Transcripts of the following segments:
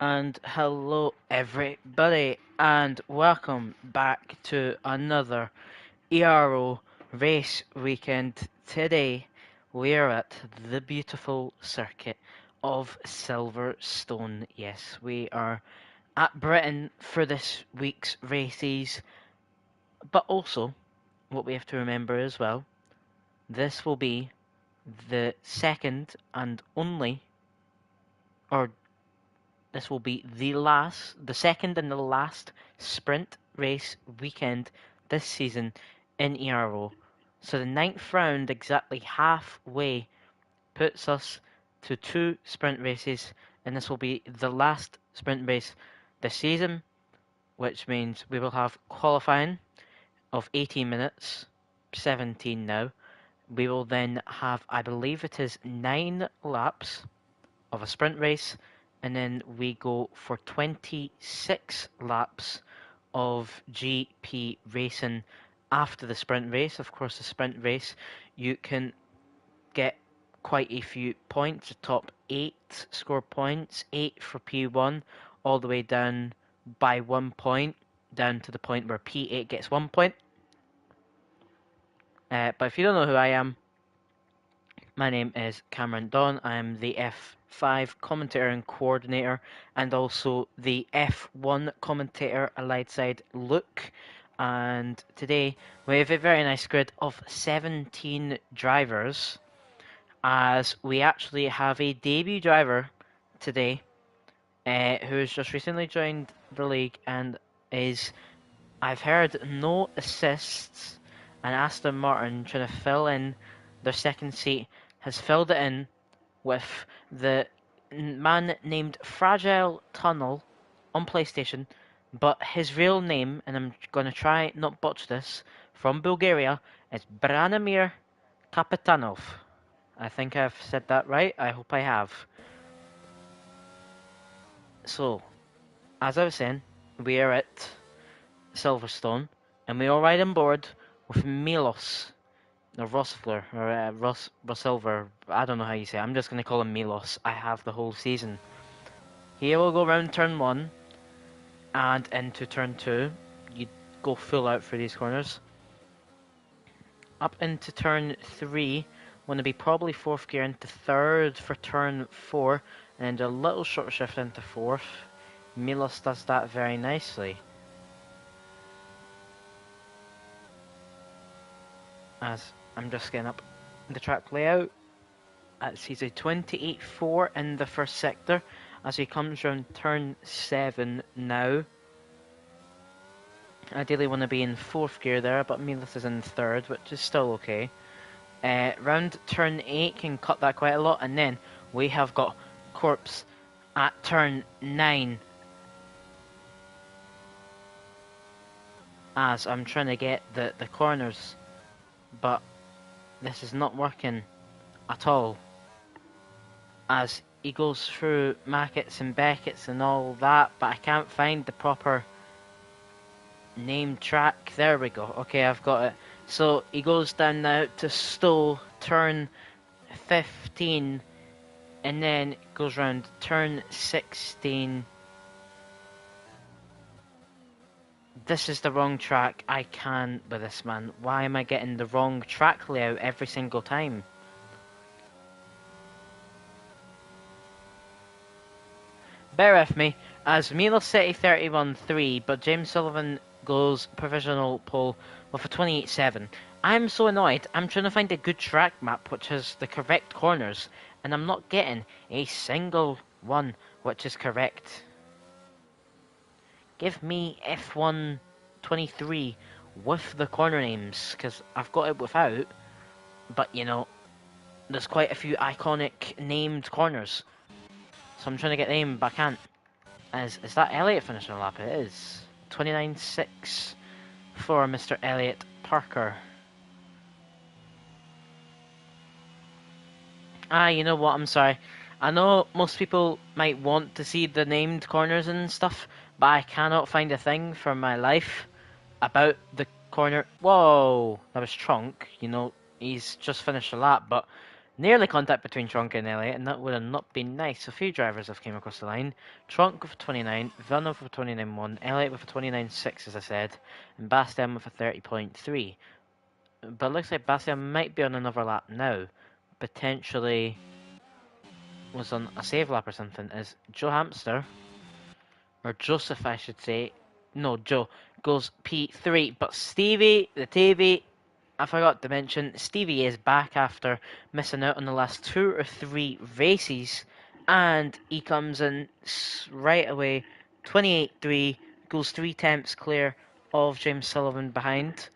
And hello everybody and welcome back to another Ero race weekend. Today we're at the beautiful circuit of Silverstone. Yes, we are at Britain for this week's races, but also what we have to remember as well, this will be the second and only, or this will be the second and the last sprint race weekend this season in Ero. So the ninth round, exactly halfway, puts us to two sprint races, and this will be the last sprint race this season, which means we will have qualifying of 18 minutes, 17 now. We will then have, I believe it is 9 laps of a sprint race, and then we go for 26 laps of GP racing after the sprint race. Of course, the sprint race, you can get quite a few points. The top 8 score points, 8 for P1, all the way down by 1 point, down to the point where P8 gets 1 point. But if you don't know who I am, my name is Cameron Don. I am the F5 commentator and coordinator, and also the F1 commentator alongside Luke. And today we have a very nice grid of 17 drivers, as we actually have a debut driver today who has just recently joined the league and is, I've heard, no assists, and Aston Martin trying to fill in their second seat has filled it in with the man named Fragile Tunnel on PlayStation, but his real name, and I'm going to try not butcher this, from Bulgaria, is Branimir Kapitanov. I think I've said that right. I hope I have. So, as I was saying, we are at Silverstone, and we all ride on board with Milos, or Rossler, or Rossilver. I don't know how you say it. I'm just going to call him Milos. I have the whole season. Here we'll go around turn 1 and into turn 2. You go full out for these corners. Up into turn 3. Want to be probably 4th gear into 3rd for turn 4. And a little short shift into 4th. Milos does that very nicely. As I'm just getting up the track layout. Sees a 28.4 in the first sector as he comes round turn 7 now. Ideally want to be in 4th gear there, but Milos is in 3rd, which is still okay. Round turn 8 can cut that quite a lot, and then we have got Corpse at turn 9. As I'm trying to get the corners, but this is not working at all. As he goes through Mackett's and Beckett's and all that, but I can't find the proper name track. There we go. Okay, I've got it. So he goes down now to Stowe, turn 15, and then goes round turn 16. This is the wrong track. I can't with this, man. Why am I getting the wrong track layout every single time? Bear with me, as Milos City 31.3, but James Sullivan goes provisional pole with a 28.7. I'm so annoyed. I'm trying to find a good track map which has the correct corners, and I'm not getting a single one which is correct. Give me F1 23 with the corner names, because I've got it without, but you know, there's quite a few iconic named corners. So I'm trying to get them, but I can't. Is that Elliot finishing a lap? It is. 29.6 for Mr. Elliot Parker. You know what? I'm sorry. I know most people might want to see the named corners and stuff, but I cannot find a thing for my life about the corner. Whoa! That was Trunk. You know, he's just finished a lap, but Nearly contact between Trunk and Elliott, and that would have not been nice. A few drivers have came across the line. Trunk with a 29, Villeneuve with a 29.1, Elliott with a 29.6, as I said, and Bastian with a 30.3. But it looks like Bastian might be on another lap now. Potentially was on a save lap or something. As Joe Hamster, or Joseph I should say, no, Joe, goes P3. But Stevie, the TV, I forgot to mention, Stevie is back after missing out on the last 2 or 3 races, and he comes in right away, 28.3, goes 3 tenths clear of James Sullivan behind.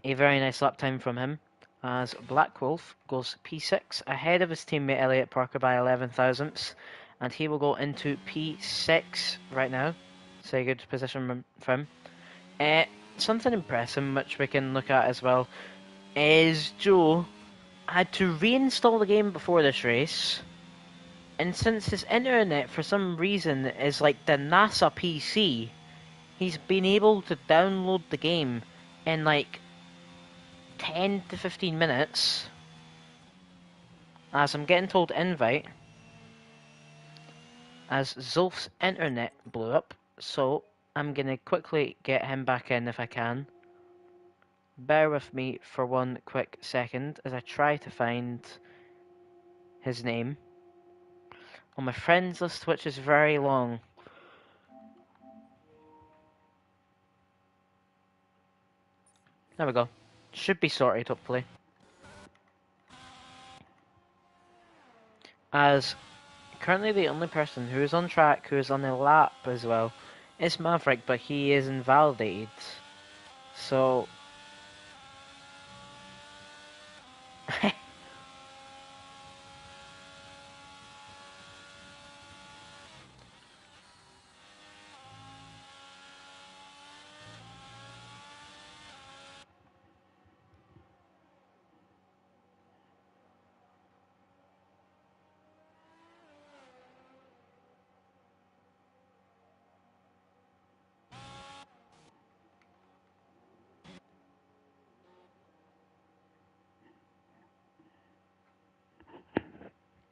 A very nice lap time from him, as Black Wolf goes P6 ahead of his teammate Elliott Parker by 11 thousandths, and he will go into P6 right now. So a good position for him. Something impressive which we can look at as well is Joe had to reinstall the game before this race, and since his internet for some reason is like the NASA PC, he's been able to download the game in like 10 to 15 minutes, as I'm getting told invite, as Zulf's internet blew up, so I'm gonna quickly get him back in if I can. Bear with me for one quick second as I try to find his name on my friends list, which is very long. There we go. Should be sorted, hopefully. As currently the only person who is on track, who is on a lap as well, is Maverick, but he is invalidated. So...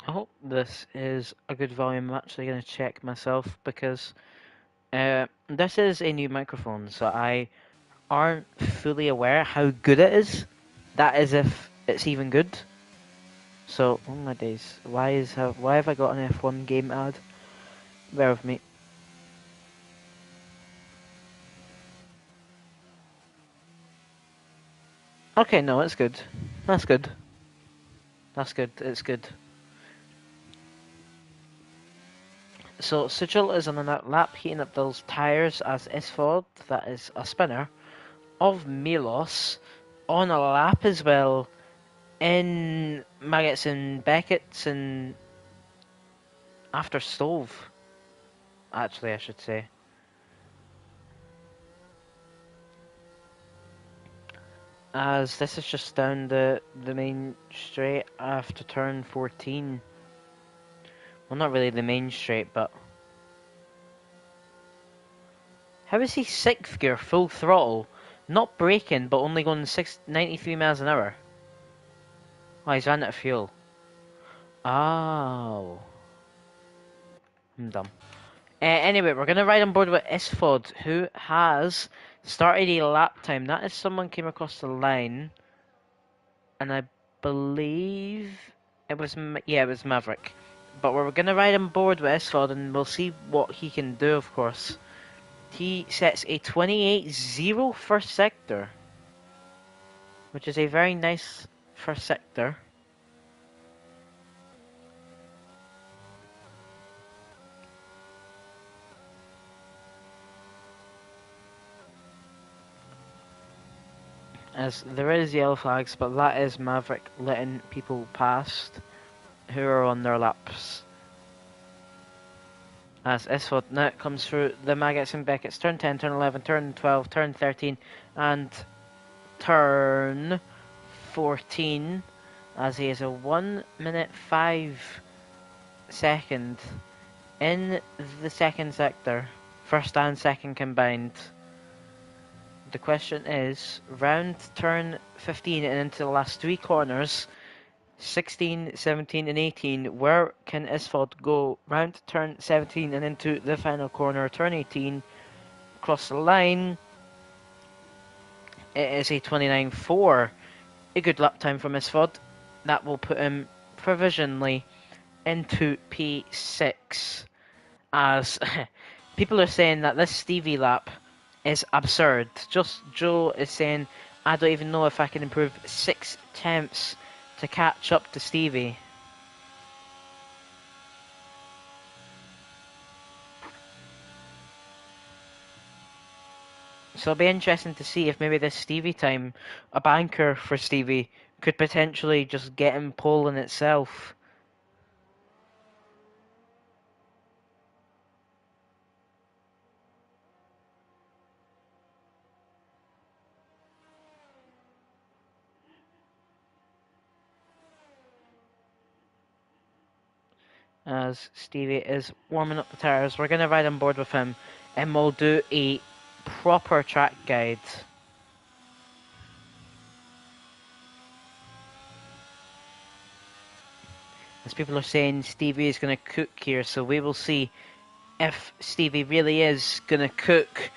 I hope this is a good volume. I'm actually going to check myself because this is a new microphone, so I aren't fully aware how good it is. That is if it's even good. So, oh my days, why have I got an F1 game ad? Bear with me. Okay, no, it's good. That's good. That's good. It's good. So Sigil is on a lap heating up those tyres as Isford, that is a spinner, of Milos, on a lap as well in Maggots and Beckett's and after Stove, actually I should say. As this is just down the main straight after turn 14. Well, not really the main straight, but... How is he 6th gear, full throttle? Not braking, but only going 93 miles an hour. Oh, he's ran out of fuel. Oh. I'm dumb. Anyway, we're going to ride on board with Isfod, who has started a lap time. That is someone came across the line, and I believe it was, it was Maverick. But we're going to ride on board with Isfod, and we'll see what he can do, of course. He sets a 28.0 first sector, which is a very nice first sector. As there is yellow flags, but that is Maverick letting people past who are on their laps. As Isford now comes through the Maggots and Beckett's turn 10, turn 11, turn 12, turn 13, and turn 14, as he is a 1 minute 5 second in the second sector, first and second combined. The question is, round turn 15 and into the last 3 corners, 16, 17 and 18. Where can Isford go? Round turn 17 and into the final corner. Turn 18. Across the line. It is a 29.4. A good lap time from Isford. That will put him provisionally into P6. As people are saying that this Stevie lap is absurd. Just Joe is saying, I don't even know if I can improve 6 tenths to catch up to Stevie. So it'll be interesting to see if maybe this Stevie time, a banker for Stevie, could potentially just get him pole in itself. As Stevie is warming up the tyres, we're going to ride on board with him and we'll do a proper track guide. As people are saying, Stevie is going to cook here, so we will see if Stevie really is going to cook,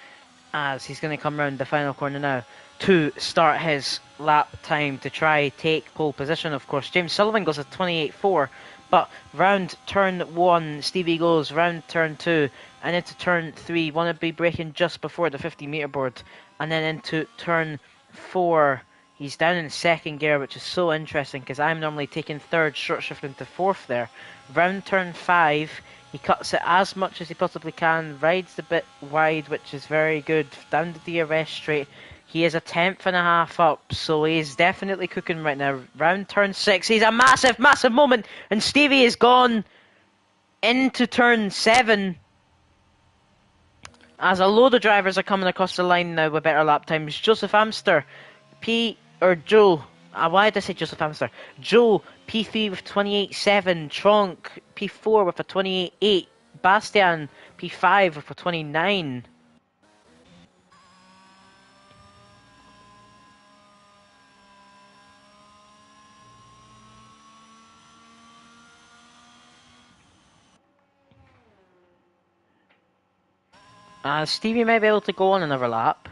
as he's going to come round the final corner now to start his lap time to try take pole position. Of course, James Sullivan goes at 28.4, but round turn 1, Stevie goes round turn 2 and into turn 3. Want to be braking just before the 50-metre board, and then into turn 4. He's down in second gear, which is so interesting because I'm normally taking third, short shifting to fourth there. Round turn 5, he cuts it as much as he possibly can, rides a bit wide, which is very good, down the DRS straight. He is a tenth and a half up, so he's definitely cooking right now. Round turn 6, he's a massive, massive moment, and Stevie is gone into turn 7. As a load of drivers are coming across the line now with better lap times. Joseph Amster, Joe, why did I say Joseph Amster? Joe, P3 with 28.7, Tronk, P4 with a 28.8, Bastian, P5 with a 29. Stevie might be able to go on another lap,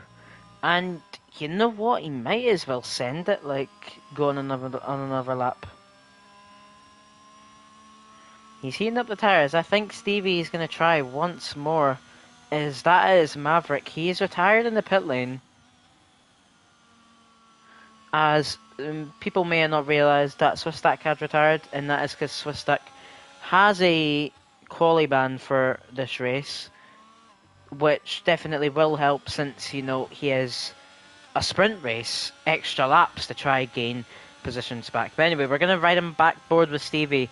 and you know what? He might as well send it, like, go on another lap. He's heating up the tyres. I think Stevie is going to try once more. That is Maverick. He is retired in the pit lane. As people may not realise that Swistak had retired, and that is because Swistak has a quali ban for this race, which definitely will help since, you know, he has a sprint race, extra laps to try gain positions back. But anyway, we're going to ride him back board with Stevie.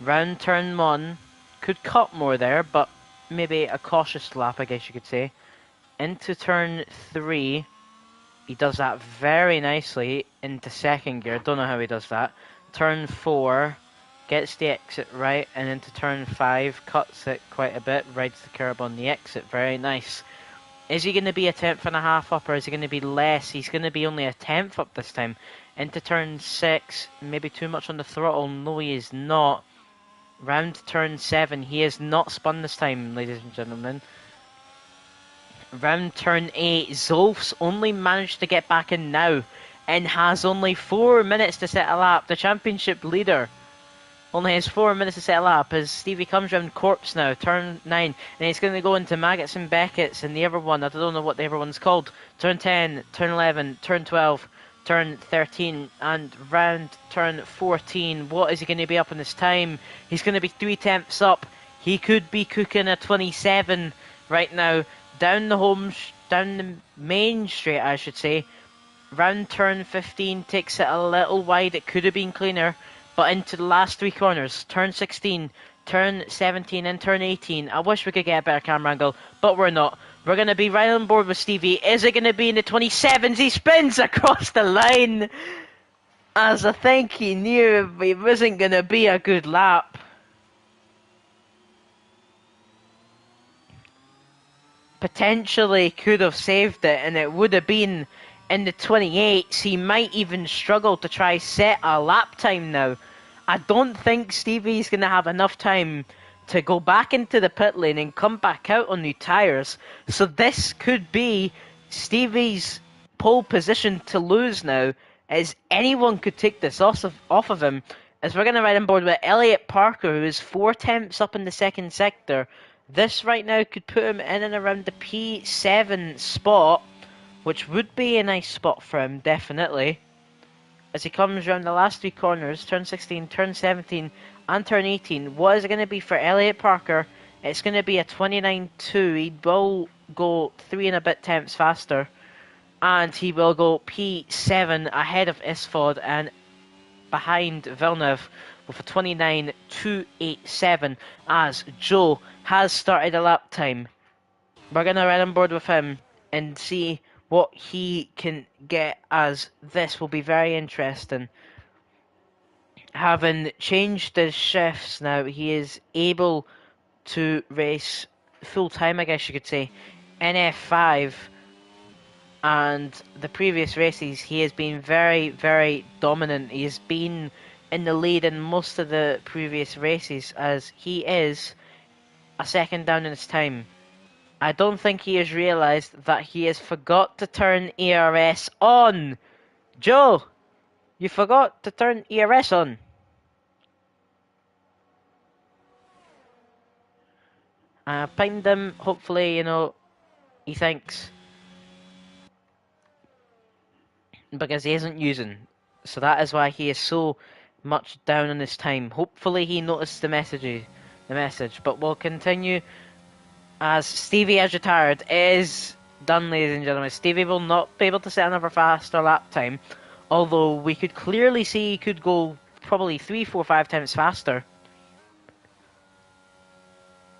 Round turn 1, could cut more there, but maybe a cautious lap, I guess you could say. Into turn 3, he does that very nicely into second gear. Don't know how he does that. Turn 4, gets the exit right, and into turn 5, cuts it quite a bit, rides the curb on the exit. Very nice. Is he going to be a tenth and a half up, or is he going to be less? He's going to be only a tenth up this time. Into turn 6, maybe too much on the throttle. No, he is not. Round turn 7, he is not spun this time, ladies and gentlemen. Round turn 8, Zolf's only managed to get back in now and has only 4 minutes to set a lap. The championship leader only has 4 minutes to set a lap as Stevie comes round Corpse now, turn 9, and he's going to go into Maggots and Beckett's and the other one, I don't know what the other one's called. Turn 10, turn 11, turn 12, turn 13, and round turn 14. What is he going to be up in this time? He's going to be 3 tenths up. He could be cooking a 27 right now. Down the main straight, I should say. Round turn 15 takes it a little wide. It could have been cleaner, but into the last 3 corners. Turn 16, turn 17, and turn 18. I wish we could get a better camera angle, but we're not. We're going to be right on board with Stevie. Is it going to be in the 27s? He spins across the line, as I think he knew it wasn't going to be a good lap. Potentially could have saved it, and it would have been in the 28s, he might even struggle to try set a lap time now. I don't think Stevie's going to have enough time to go back into the pit lane and come back out on new tyres. So this could be Stevie's pole position to lose now, as anyone could take this off of him. As we're going to ride on board with Elliot Parker, who is 4 tenths up in the second sector. This right now could put him in and around the P7 spot, which would be a nice spot for him, definitely. As he comes around the last 3 corners, turn 16, turn 17, and turn 18. What is it going to be for Elliot Parker? It's going to be a 29.2. He will go 3 and a bit tenths faster. And he will go P7 ahead of Isfod and behind Villeneuve with a 29.287 as Joe has started a lap time. We're going to ride on board with him and see what he can get, as this will be very interesting. Having changed his shifts now, he is able to race full time, I guess you could say, in F5. And the previous races, he has been very, very dominant. He has been in the lead in most of the previous races, as he is a second down in his time. I don't think he has realised that he has forgot to turn ERS on. Joe, you forgot to turn ERS on. I pinged him. Hopefully, he thinks. Because he isn't using. So that is why he is so much down on his time. Hopefully he noticed the message. But we'll continue. As Stevie has retired, is done, ladies and gentlemen. Stevie will not be able to set another faster lap time, although we could clearly see he could go probably 3, 4, 5 times faster.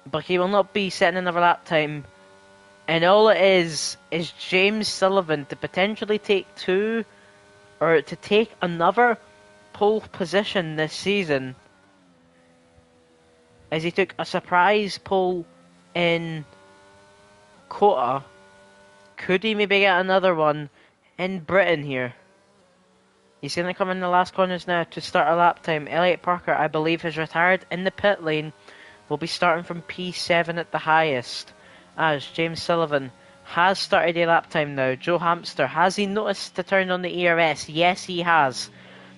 But he will not be setting another lap time, and all it is James Sullivan to potentially take another pole position this season, as he took a surprise pole in Kota. Could he maybe get another one in Britain here? He's going to come in the last corners now to start a lap time. Elliot Parker, I believe, has retired in the pit lane. Will be starting from P7 at the highest, as James Sullivan has started a lap time now. Joe Hamster, has he noticed to turn on the ERS? Yes, he has.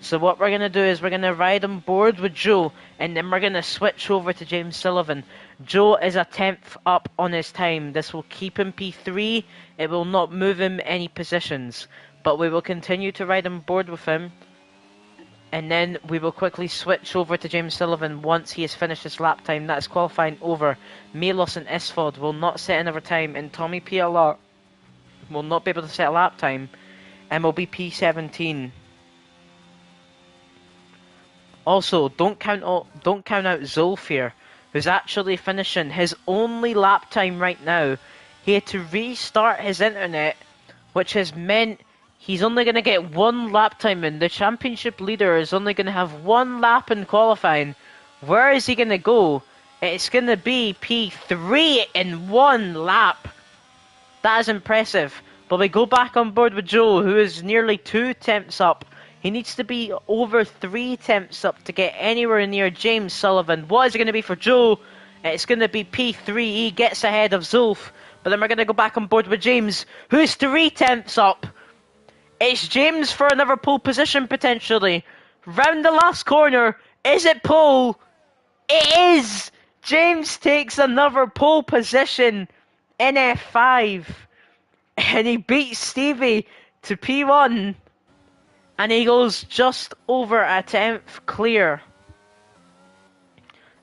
So what we're going to do is we're going to ride on board with Joe, and then we're going to switch over to James Sullivan. Joe is a 10th up on his time. This will keep him P3. It will not move him any positions. But we will continue to ride on board with him. And then we will quickly switch over to James Sullivan once he has finished his lap time. That is qualifying over. Melos and Isfod will not set another time. And Tommy PLR will not be able to set a lap time. And will be P17. Also, don't count out Zulf here, who's actually finishing his only lap time right now. He had to restart his internet, which has meant he's only going to get 1 lap time in. The championship leader is only going to have 1 lap in qualifying. Where is he going to go? It's going to be P3 in 1 lap. That is impressive. But we go back on board with Joe, who is nearly 2 tenths up. He needs to be over 3 tenths up to get anywhere near James Sullivan. What is it going to be for Joe? It's going to be P3. He gets ahead of Zulf. But then we're going to go back on board with James, who's 3 tenths up. It's James for another pole position, potentially. Round the last corner. Is it pole? It is! James takes another pole position in F5. And he beats Stevie to P1. And he goes just over a 10th clear,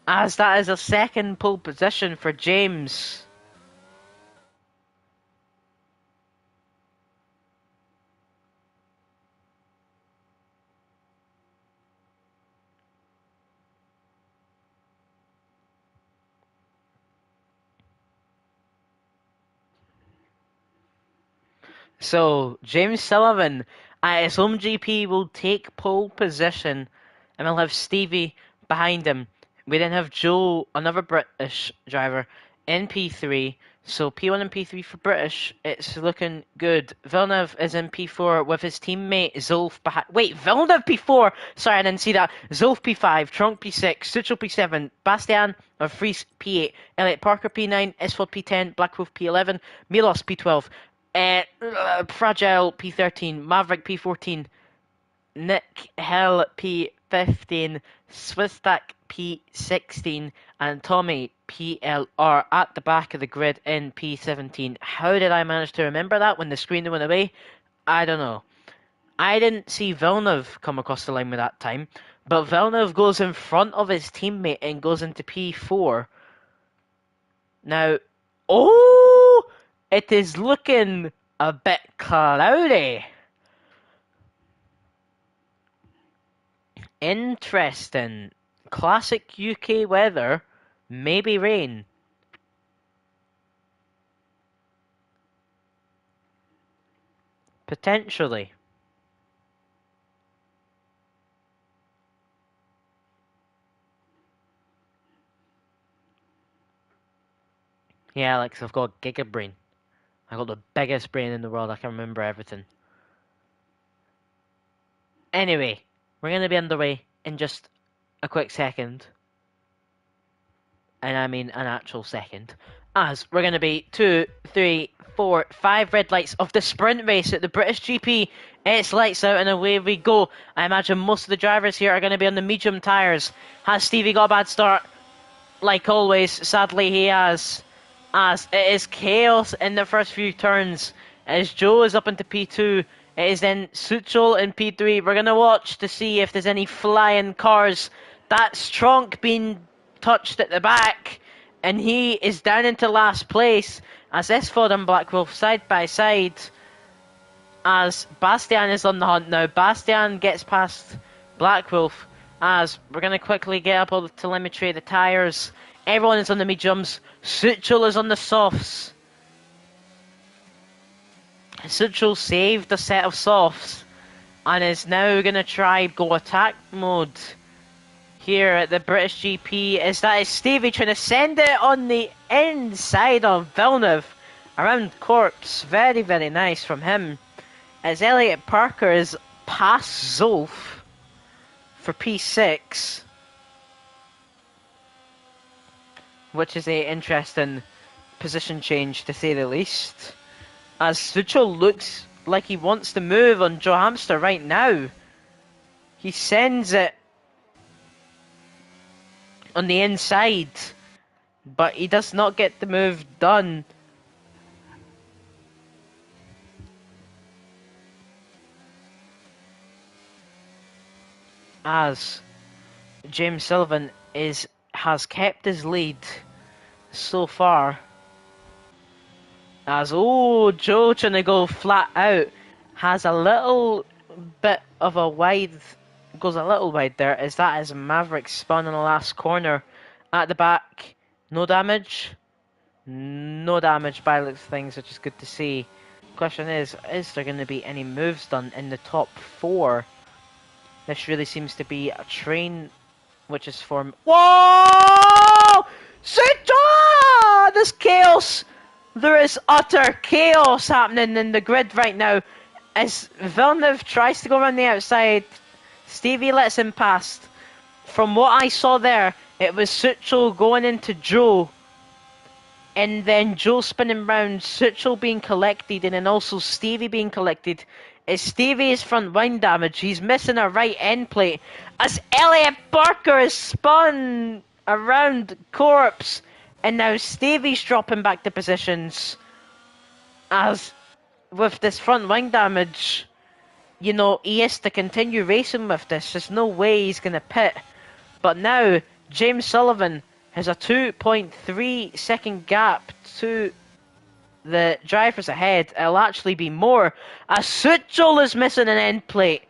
as that is a second pole position for James. So, James Sullivan at his home GP will take pole position, and we'll have Stevie behind him. We then have Joe, another British driver, in P3. So P1 and P3 for British, it's looking good. Villeneuve is in P4 with his teammate Zulf behind. Wait, Villeneuve P4? Sorry, I didn't see that. Zulf P5, Trunk P6, Suchel P7, Bastian of Fries P8, Elliot Parker P9, S4 P10, Black Wolf P11, Milos P12, Fragile P13, Maverick P14, Nick Hill P15, Swistak P16, and Tommy PLR at the back of the grid in P17. How did I manage to remember that when the screen went away? I don't know. I didn't see Villeneuve come across the line with that time, but Villeneuve goes in front of his teammate and goes into P4. Now, oh, it is looking a bit cloudy. Interesting. Classic UK weather. Maybe rain. Potentially. Yeah, Alex, I've got a giga brain. I got the biggest brain in the world. I can remember everything. Anyway, we're going to be underway in just a quick second. And I mean an actual second. As we're going to be 2, 3, 4, 5 red lights of the sprint race at the British GP. It's lights out and away we go. I imagine most of the drivers here are going to be on the medium tyres. Has Stevie got a bad start? Like always, sadly he has. As it is chaos in the first few turns. As Joe is up into P2. It is then Suchel in P3. We're going to watch to see if there's any flying cars. That's Tronk being touched at the back. And he is down into last place. As S4 and Black Wolf side by side. As Bastian is on the hunt now. Bastian gets past Black Wolf. As we're going to quickly get up all the telemetry, the tyres. Everyone is on the mediums. Suchel is on the softs. Suchel saved a set of softs. And is now going to try go attack mode. Here at the British GP. Is Stevie trying to send it on the inside of Villeneuve. Around Corpse. Very, very nice from him. As Elliot Parker is past Zulf for P6, which is a interesting position change to say the least. As Suchel looks like he wants to move on Joe Hamster right now. He sends it on the inside, but he does not get the move done. As James Sullivan has kept his lead so far. As Joe trying to go flat out has a little bit of a wide, goes a little wide there. Is Maverick spun in the last corner at the back? No damage, no damage by the looks of things, which is good to see. Question is there going to be any moves done in the top 4? This really seems to be a train which is formed. Whoa! Sita! There's chaos! There is utter chaos happening in the grid right now. As Villeneuve tries to go around the outside, Stevie lets him past. From what I saw there, it was Suchel going into Joe. And then Joe spinning round, Suchel being collected, and then also Stevie being collected. As Stevie's front wing damage, he's missing a right end plate. As Elliot Parker is spun around Corpse. And now Stevie's dropping back to positions. As with this front wing damage, you know, he has to continue racing with this. There's no way he's going to pit. But now, James Sullivan has a 2.3 second gap to the drivers ahead. It'll actually be more. As Suchel is missing an end plate.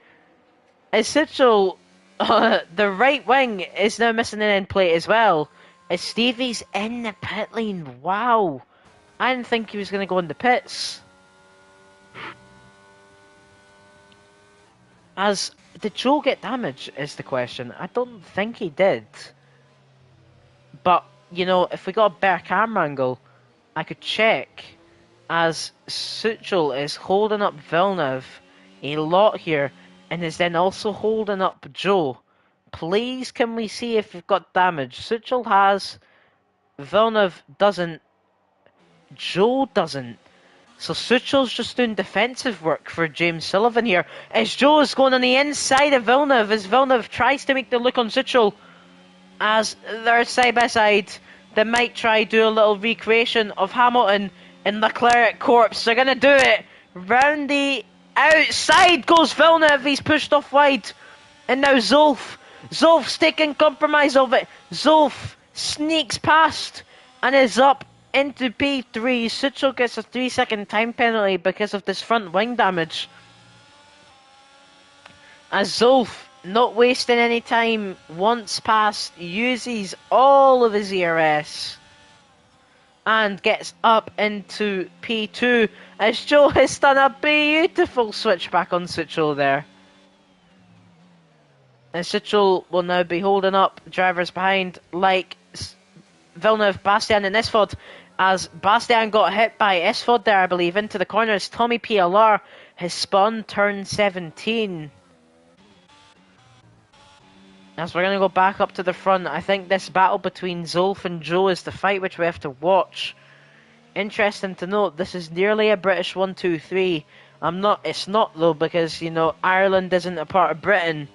As Suchel, the right wing is now missing an end plate as well. As Stevie's in the pit lane. Wow. I didn't think he was going to go in the pits. As, did Joe get damage is the question. I don't think he did. But you know, if we got a better camera angle, I could check as Suchel is holding up Villeneuve a lot here and is then also holding up Joe. Please, can we see if we've got damage? Suchel has, Villeneuve doesn't, Joe doesn't. So Suchel's just doing defensive work for James Sullivan here. As Joe is going on the inside of Villeneuve, as Villeneuve tries to make the look on Suchel, as they're side by side. They might try do a little recreation of Hamilton and Leclerc corpse. They're gonna do it. Round the outside goes Villeneuve. He's pushed off wide. And now Zolf. Zolf's taking compromise of it. Zolf sneaks past and is up into P3. Suchel gets a 3-second time penalty because of this front wing damage. As Zolf, not wasting any time, once past, uses all of his ERS and gets up into P2 as Joe has done a beautiful switchback on Suchel there. And Suchel will now be holding up drivers behind like Villeneuve, Bastian and Esfod, as Bastian got hit by Esfod there, I believe, into the corners. Tommy PLR has spun turn 17. As we're going to go back up to the front, I think this battle between Zolf and Joe is the fight which we have to watch. Interesting to note, this is nearly a British 1-2-3. It's not though, because, you know, Ireland isn't a part of Britain,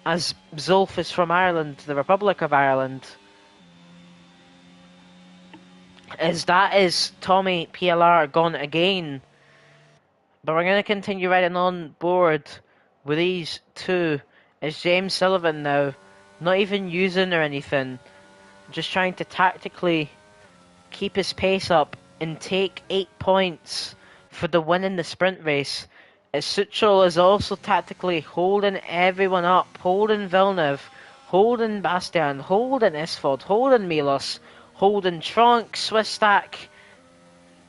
as Zolf is from Ireland, the Republic of Ireland. As that is Tommy PLR gone again. But we're going to continue riding on board with these two. It's James Sullivan now, not even using or anything, just trying to tactically keep his pace up and take 8 points for the win in the sprint race. As Suchel is also tactically holding everyone up, holding Villeneuve, holding Bastian, holding Esfod, holding Milos, holding Tronk, Swistak,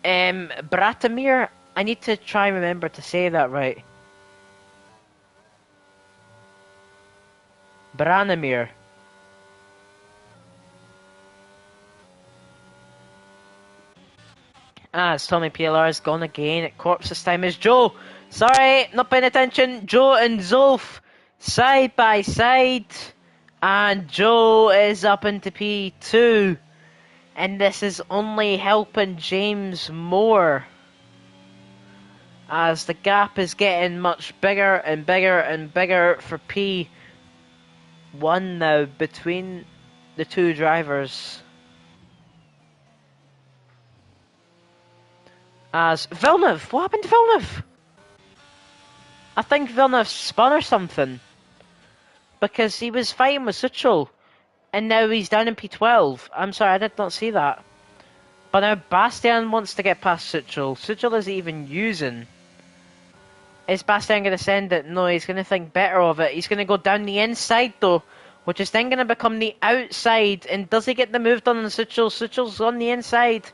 Bratimir. I need to try and remember to say that right. Branimir. As Tommy PLR is gone again at corpse this time is Joe. Sorry, not paying attention. Joe and Zolf side by side. And Joe is up into P2. And this is only helping James more, as the gap is getting much bigger and bigger and bigger for P1 now between the two drivers. As Villeneuve, what happened to Villeneuve? I think Villeneuve spun or something, because he was fighting with Suchel and now he's down in P12. I'm sorry, I did not see that. But now Bastian wants to get past Suchel. Suchel isn't even using. Is Bastian going to send it? No, he's going to think better of it. He's going to go down the inside though, which is then going to become the outside. And does he get the move done on Suchel? Suchel's on the inside,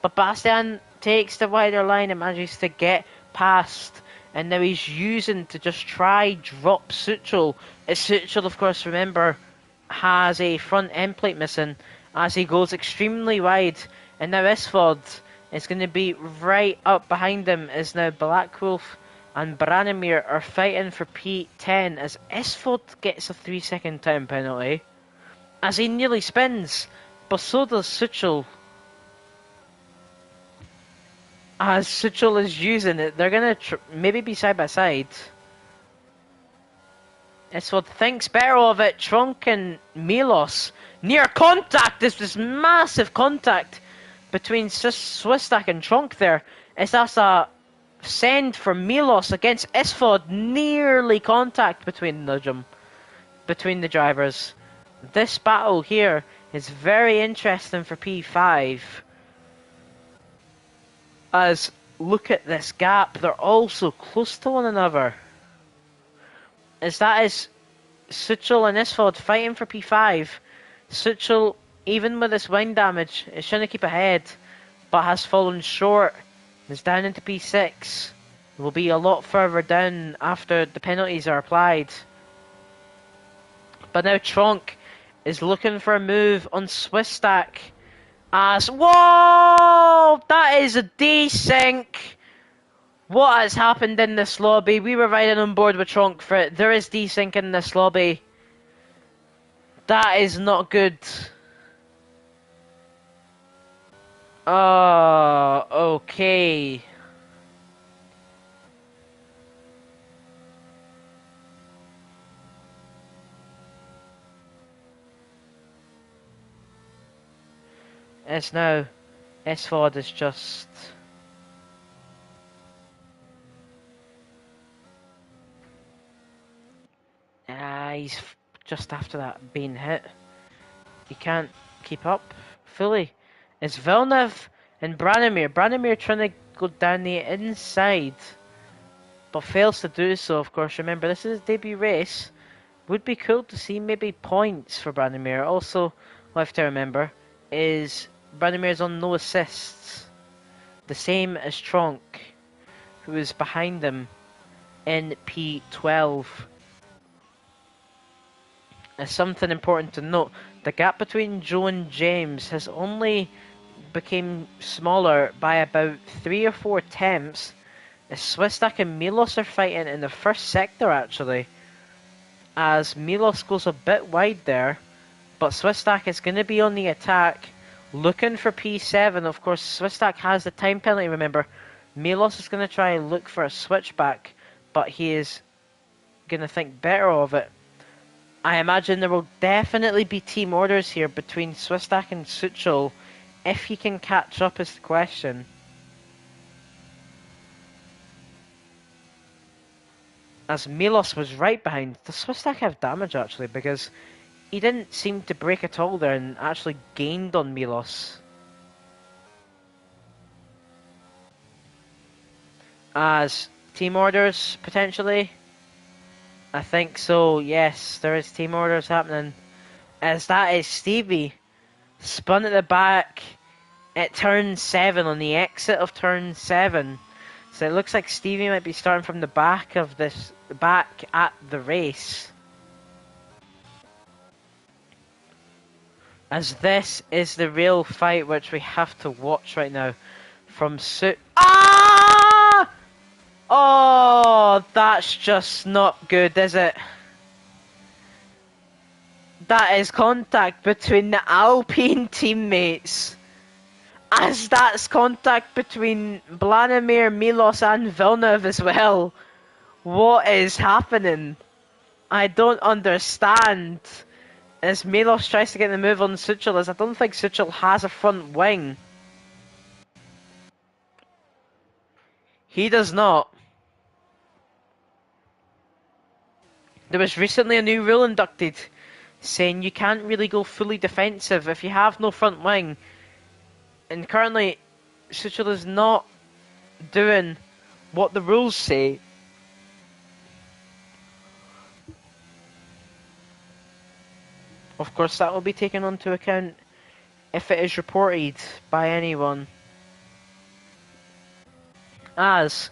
but Bastian takes the wider line and manages to get past. And now he's using to just try drop Suchel. As Suchel, of course, remember, has a front end plate missing as he goes extremely wide. And now Esfod is going to be right up behind him, as now Black Wolf and Branimir are fighting for P10 as Esfod gets a 3-second time penalty as he nearly spins, but so does Suchel. As Suchel is using it, they're going to maybe be side by side. Esfod thinks better of it. Trunk and Milos near contact. There's this massive contact between Swistak and Trunk there. As that's a send for Milos against Esfod. Nearly contact between the drivers. This battle here is very interesting for P5. As look at this gap, they're all so close to one another. As that is Suchel and Esfod fighting for P5. Suchel, even with this wing damage, is trying to keep ahead, but has fallen short. Is down into P6. Will be a lot further down after the penalties are applied. But now Tronk is looking for a move on Swisstack. As whoa, that is a desync. What has happened in this lobby? We were riding on board with Tronk for it. There is desync in this lobby. That is not good. Oh, okay. It's now S4 is just he's just after that being hit. He can't keep up fully. It's Villeneuve and Branimir. Branimir trying to go down the inside, but fails to do so, of course. Remember, this is his debut race. Would be cool to see maybe points for Branimir. Also, what I have to remember is Branimir's on no assists. The same as Tronk, who is behind him in P12. As something important to note, the gap between Joe and James has only became smaller by about 3 or 4 attempts, as Swistak and Milos are fighting in the first sector actually, as Milos goes a bit wide there, but Swistak is going to be on the attack, looking for P7. Of course, Swistak has the time penalty, remember. Milos is going to try and look for a switchback, but he is going to think better of it. I imagine there will definitely be team orders here between Swistak and Suchel. If he can catch up is the question. As Milos was right behind. Does Swistak have damage actually? Because he didn't seem to break at all there and actually gained on Milos. As team orders potentially? I think so, yes, there is team orders happening. As that is Stevie. Spun at the back at turn 7, on the exit of turn 7. So it looks like Stevie might be starting from the back of this, back at the race. As this is the real fight which we have to watch right now. From Ah! Oh, that's just not good, is it? That is contact between the Alpine teammates. As that's contact between Vladimir, Milos and Villeneuve as well. What is happening? I don't understand. As Milos tries to get the move on Suchel, as I don't think Suchel has a front wing. He does not. There was recently a new rule inducted saying you can't really go fully defensive if you have no front wing. And currently, Suchel is not doing what the rules say. Of course, that will be taken into account if it is reported by anyone. As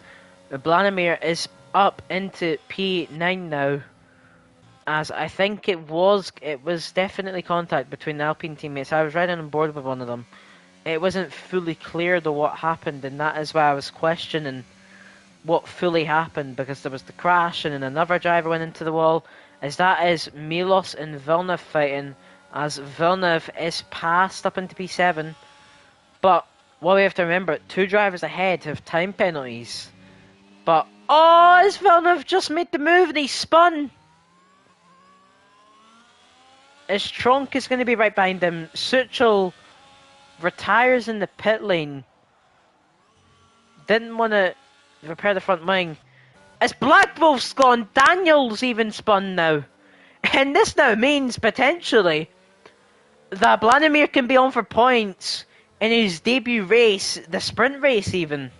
Vladimir is up into P9 now. As I think it was definitely contact between the Alpine teammates. I was riding on board with one of them. It wasn't fully clear though what happened, and that is why I was questioning what fully happened, because there was the crash and then another driver went into the wall. As that is Milos and Villeneuve fighting, as Villeneuve is passed up into P7. But what we have to remember, 2 drivers ahead have time penalties. But oh, as Villeneuve just made the move and he spun. As Tronk is going to be right behind him. Suchel retires in the pit lane. Didn't want to repair the front wing. As Black Wolf's gone, Daniel's even spun now. And this now means, potentially, that Vladimir can be on for points in his debut race, the sprint race even.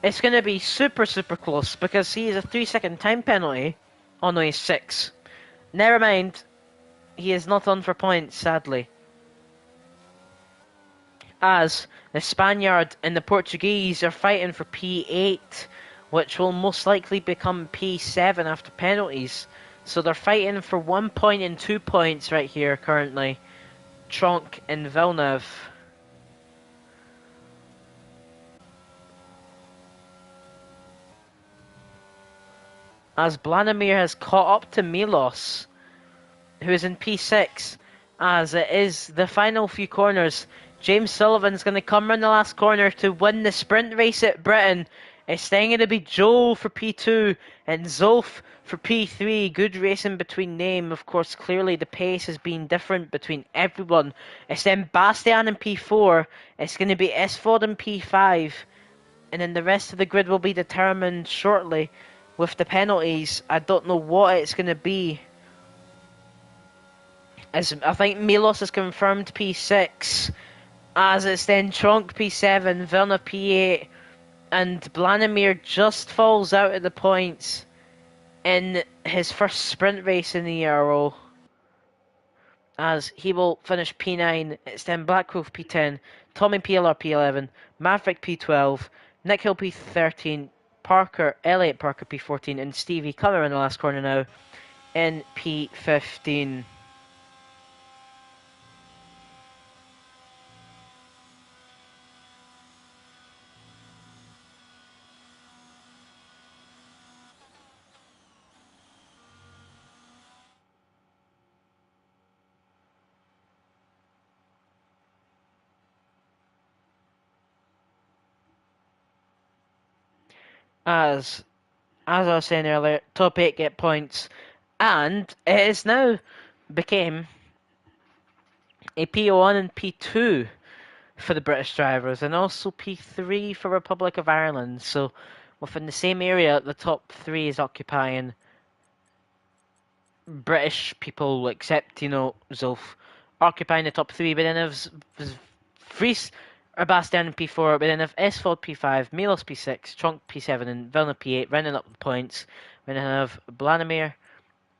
It's going to be super, super close because he has a 3-second time penalty. Oh no, he's 6. Never mind. He is not on for points, sadly. As the Spaniard and the Portuguese are fighting for P8, which will most likely become P7 after penalties. So they're fighting for 1 point and 2 points right here currently. Tronk and Villeneuve. As Vladimir has caught up to Milos, who is in P6, as it is the final few corners. James Sullivan's going to come around the last corner to win the sprint race at Britain. It's then going to be Joel for P2 and Zolf for P3. Good racing between them. Of course, clearly the pace has been different between everyone. It's then Bastian in P4. It's going to be Esford in P5. And then the rest of the grid will be determined shortly with the penalties. I don't know what it's going to be. As I think Milos is confirmed P6, as it's then Tronk P7, Villeneuve P8, and Vladimir just falls out of the points in his first sprint race in the Ero, as he will finish P9. It's then Black Wolf P10, Tommy PLR P11, Maverick P12, Nick Hill P13, Elliot Parker P14, and Stevie coming in the last corner now in P15. As I was saying earlier, top 8 get points, and it has now became a P1 and P2 for the British drivers, and also P3 for Republic of Ireland. So within the same area, the top 3 is occupying British people, except, Zulf, occupying the top 3, but then there's Vries or Bastian in P4, but then if Esford P5, Milos P6, Tronk P7, and Villeneuve P8, rounding up the points. We then have Vladimir,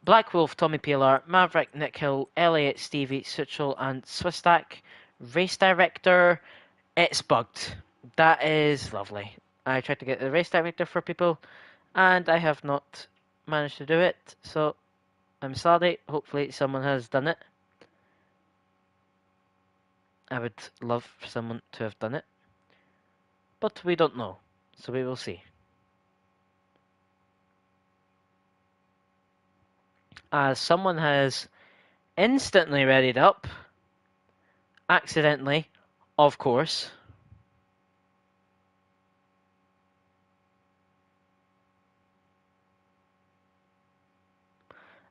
Black Wolf, Tommy PLR, Maverick, Nick Hill, Elliot, Stevie, Suchel, and Swistak. Race director, it's bugged. That is lovely. I tried to get the race director for people, and I have not managed to do it, so I'm sorry. Hopefully someone has done it. I would love for someone to have done it, but we don't know, so we will see. As someone has instantly readied up, accidentally, of course.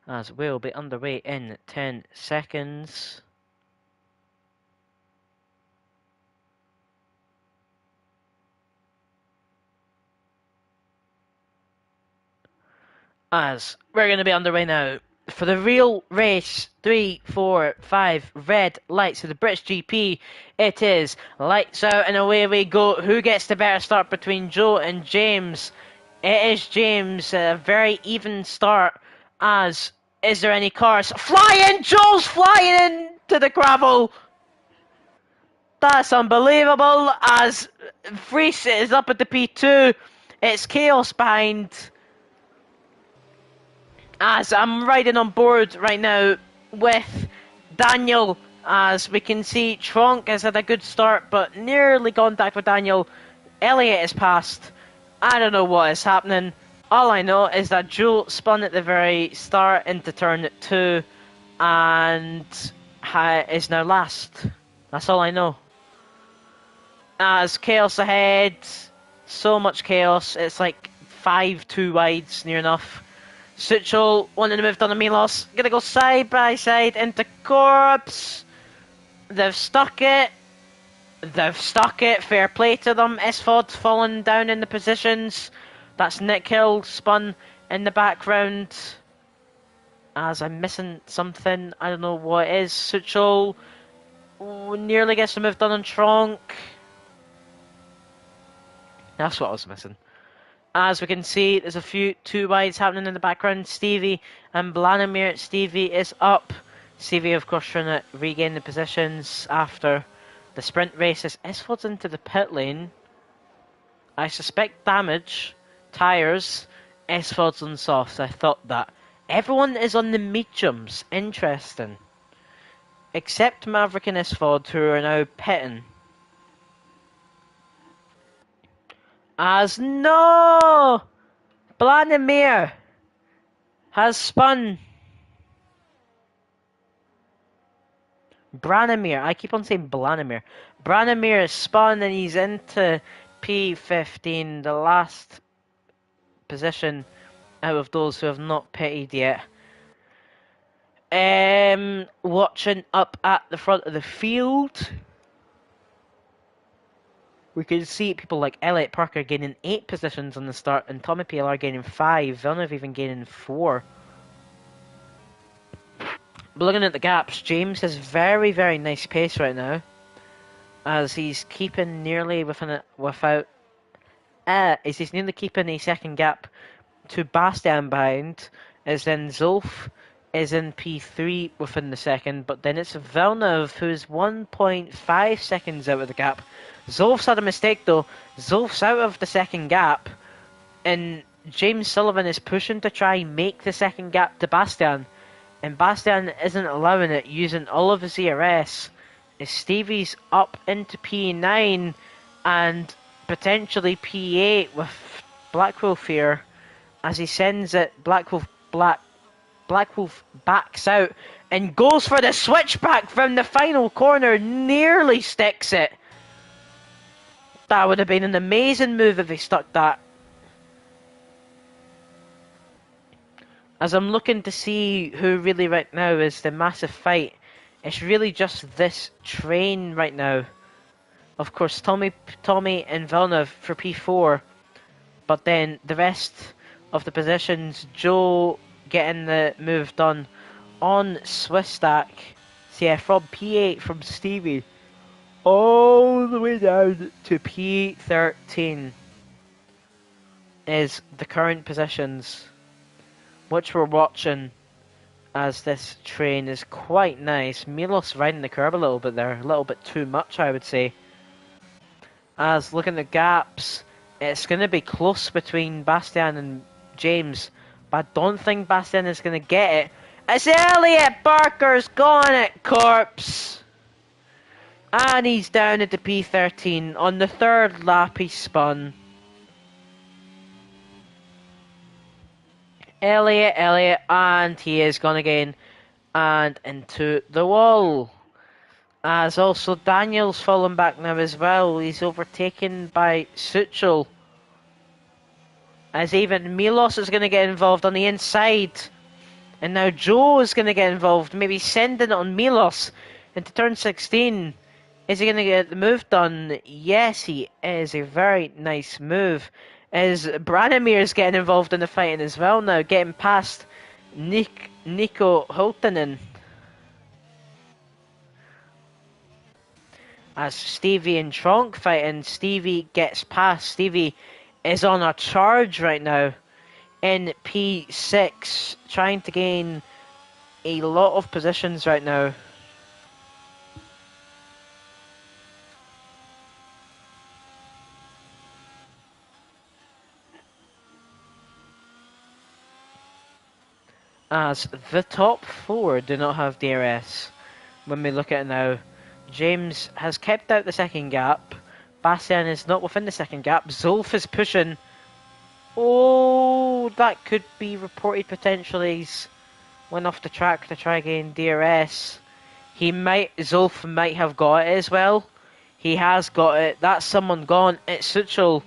As we'll be underway in 10 seconds. As we're going to be underway now for the real race. 3, 4, 5 red lights of the British GP. It is lights out and away we go. Who gets the better start between Joe and James? It is James. A very even start. As is there any cars? Flying! Joe's flying into the gravel. That's unbelievable. As Vries is up at the P2. It's chaos behind. As I'm riding on board right now with Daniel, as we can see Tronk has had a good start but nearly contact with Daniel. Elliot is passed. I don't know what is happening. All I know is that Joe spun at the very start into turn 2 and is now last. That's all I know. As chaos ahead, so much chaos, it's like 5 2 wides near enough. Suchel wanting to move down to Milos. Gonna go side by side into Corpse. They've stuck it. Fair play to them. Esford falling down in the positions. That's Nick Hill spun in the background. As I'm missing something. I don't know what it is. Suchel nearly gets the move done on Tronk. That's what I was missing. As we can see, there's a few 2 wides happening in the background. Stevie and Vladimir. Stevie is up. Stevie, of course, trying to regain the positions after the sprint races. Esford's into the pit lane. I suspect damage Tyres, S-Fods on softs. I thought that. Everyone is on the mediums. Interesting. Except Maverick and S-Fod, who are now pitting. As no! Vladimir has spun. Branimir. I keep on saying Vladimir. Branimir has spun and he's into P15, the last position out of those who have not pitted yet. Watching up at the front of the field, we can see people like Elliot Parker gaining 8 positions on the start, and Tommy PLR gaining 5, Villeneuve even gaining 4. But looking at the gaps, James has very, very nice pace right now, as he's keeping nearly without. As he's nearly keeping a second gap to Bastian behind, as then Zulf is in P3 within the second, but then it's Villeneuve who's 1.5 seconds out of the gap. Zulf's had a mistake though. Zulf's out of the second gap, and James Sullivan is pushing to try and make the second gap to Bastian, and Bastian isn't allowing it, using all of his ERS. As Stevie's up into P9 and potentially P8 with Blackwolf here, as he sends it. Blackwolf backs out and goes for the switchback from the final corner, nearly sticks it. That would have been an amazing move if he stuck that. As I'm looking to see who really right now is the massive fight, it's really just this train right now. Of course, Tommy and Villeneuve for P4, but then the rest of the positions, Joe getting the move done on Swiss Stack. So yeah, from P8 from Stevie all the way down to P13 is the current positions, which we're watching as this train is quite nice. Milos riding the curb a little bit there, a little bit too much I would say. As looking at the gaps, it's going to be close between Bastian and James, but I don't think Bastian is going to get it. It's Elliot Parker's gone at Corpse! And he's down at the P13. On the third lap he spun. Elliot, and he is gone again. And into the wall. As also Daniel's fallen back now as well. He's overtaken by Suchel. As even Milos is going to get involved on the inside. And now Joe is going to get involved. Maybe sending it on Milos into turn 16. Is he going to get the move done? Yes, he is. A very nice move. As Branimir is getting involved in the fighting as well now. Getting past Nico Hultinen. As Stevie and Tronk fighting, Stevie gets past. Stevie is on a charge right now in P6, trying to gain a lot of positions right now. As the top 4 do not have DRS. When we look at it now, James has kept out the second gap. Bastian is not within the second gap. Zulf is pushing. Oh, that could be reported potentially. He's went off the track to try again DRS. Zulf might have got it as well. He has got it. That's someone gone. It's Suchel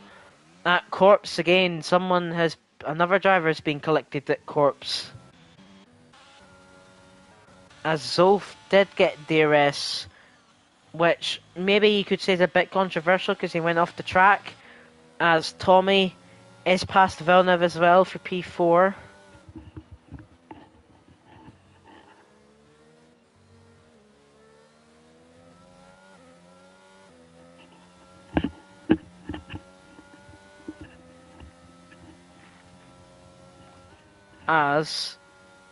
at Corpse again. Another driver has been collected at Corpse. As Zulf did get DRS, which maybe you could say is a bit controversial because he went off the track. As Tommy is past Villeneuve as well for P4. As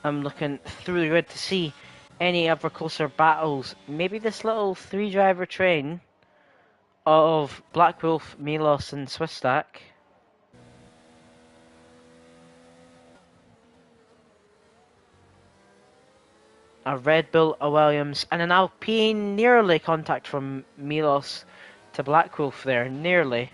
I'm looking through the grid to see any other closer battles. Maybe this little 3-driver train of Blackwolf, Milos and Swiss Stack. a Red Bull, a Williams, and an Alpine. Nearly contact from Milos to Black Wolf there, nearly.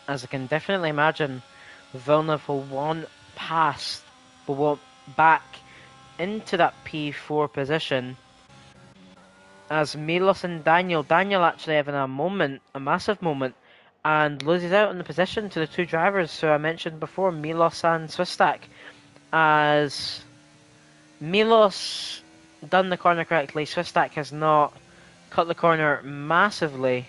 As I can definitely imagine, Villeneuve will want past, will want back into that P4 position. As Milos and Daniel actually having a moment, a massive moment, and loses out on the position to the two drivers who I mentioned before, Milos and Swistak. As Milos done the corner correctly, Swistak has not cut the corner massively.